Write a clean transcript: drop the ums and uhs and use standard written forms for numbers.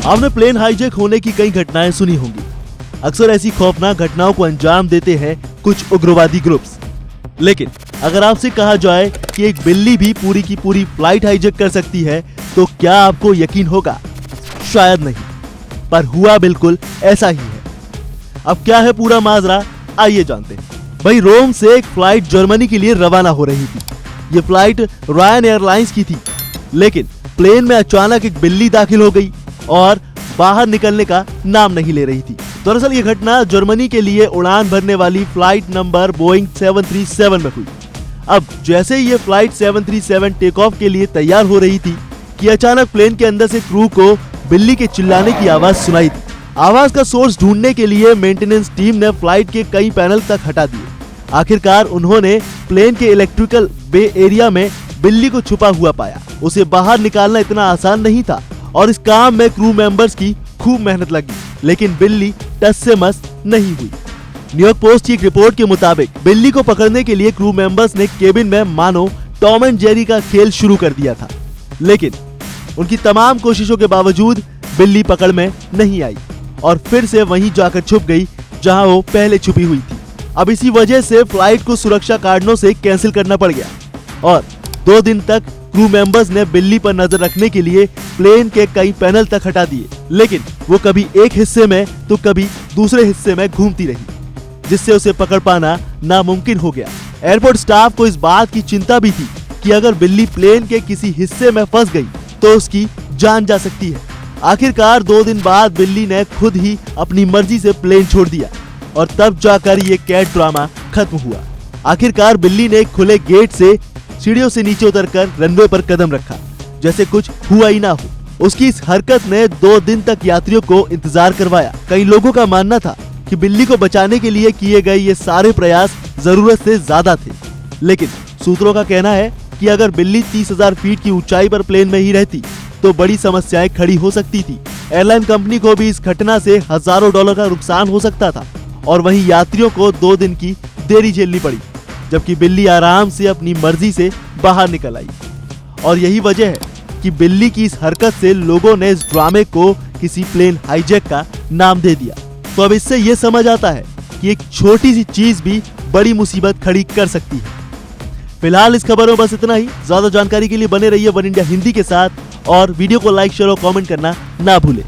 आपने plane hijack होने की कई घटनाएं सुनी होंगी। अक्सर ऐसी खौफनाक घटनाओं को अंजाम देते हैं कुछ उग्रवादी ग्रुप्स। लेकिन अगर आपसे कहा जाए कि एक बिल्ली भी पूरी की पूरी फ्लाइट हाईजैक कर सकती है तो क्या आपको यकीन होगा? शायद नहीं, पर हुआ बिल्कुल ऐसा ही है। अब क्या है पूरा माजरा, आइए जानते हैं। भाई, रोम से एक फ्लाइट जर्मनी के लिए रवाना हो रही थी। ये फ्लाइट रायन एयरलाइंस की थी, लेकिन प्लेन में अचानक एक बिल्ली दाखिल हो गई और बाहर निकलने का नाम नहीं ले रही थी। दरअसल ये घटना जर्मनी के लिए उड़ान भरने वाली फ्लाइट नंबर बोइंग 737 में हुई। अब जैसे ही ये फ्लाइट 737 टेक ऑफ के लिए तैयार हो रही थी कि अचानक प्लेन के अंदर से क्रू को बिल्ली के चिल्लाने की आवाज सुनाई दी। आवाज का सोर्स ढूंढने के लिए मेंटेनेंस टीम ने फ्लाइट के कई पैनल तक हटा दिए। आखिरकार उन्होंने प्लेन के इलेक्ट्रिकल बे एरिया में बिल्ली को छुपा हुआ पाया। उसे बाहर निकालना इतना आसान नहीं था और इस काम में क्रू मेंबर्स की खूब मेहनत लगी, लेकिन बिल्ली टस से मस नहीं हुई। न्यूयॉर्क पोस्ट की एक रिपोर्ट के मुताबिक बिल्ली को पकड़ने के लिए क्रू मेंबर्स ने केबिन में मानो टॉम एंड जेरी का खेल शुरू कर दिया था, लेकिन उनकी तमाम कोशिशों के बावजूद बिल्ली पकड़ में नहीं आई और फिर से वहीं जाकर छुप गई जहां वो पहले छुपी हुई थी। अब इसी वजह से फ्लाइट को सुरक्षा कारणों से कैंसिल करना पड़ गया और 2 दिन तक क्रू मेंबर्स ने बिल्ली पर नजर रखने के लिए प्लेन के कई पैनल तक हटा दिए, लेकिन वो कभी एक हिस्से में तो कभी दूसरे हिस्से में घूमती रही, जिससे उसे पकड़ पाना नामुमकिन हो गया। एयरपोर्ट स्टाफ को इस बात की चिंता भी थी कि अगर बिल्ली प्लेन के किसी हिस्से में फंस गई तो उसकी जान जा सकती है। आखिरकार 2 दिन बाद बिल्ली ने खुद ही अपनी मर्जी से प्लेन छोड़ दिया और तब जाकर ये कैट ड्रामा खत्म हुआ। आखिरकार बिल्ली ने खुले गेट से सीढ़ियों से नीचे उतरकर रनवे पर कदम रखा, जैसे कुछ हुआ ही ना हो। उसकी इस हरकत ने 2 दिन तक यात्रियों को इंतजार करवाया। कई लोगों का मानना था कि बिल्ली को बचाने के लिए किए गए ये सारे प्रयास जरूरत से ज्यादा थे, लेकिन सूत्रों का कहना है कि अगर बिल्ली 30,000 फीट की ऊंचाई पर प्लेन में ही रहती तो बड़ी समस्याएं खड़ी हो सकती थी। एयरलाइन कंपनी को भी इस घटना से हजारों डॉलर का नुकसान हो सकता था और वहीं यात्रियों को 2 दिन की देरी झेलनी पड़ी, जबकि बिल्ली आराम से अपनी मर्जी से बाहर निकल आई। और यही वजह है कि बिल्ली की इस हरकत से लोगों ने इस ड्रामे को किसी प्लेन हाईजैक का नाम दे दिया। तो अब इससे ये समझ आता है कि एक छोटी सी चीज भी बड़ी मुसीबत खड़ी कर सकती है। फिलहाल इस खबर में बस इतना ही। ज्यादा जानकारी के लिए बने रहिए वन इंडिया हिंदी के साथ और वीडियो को लाइक, शेयर और कमेंट करना ना भूलें।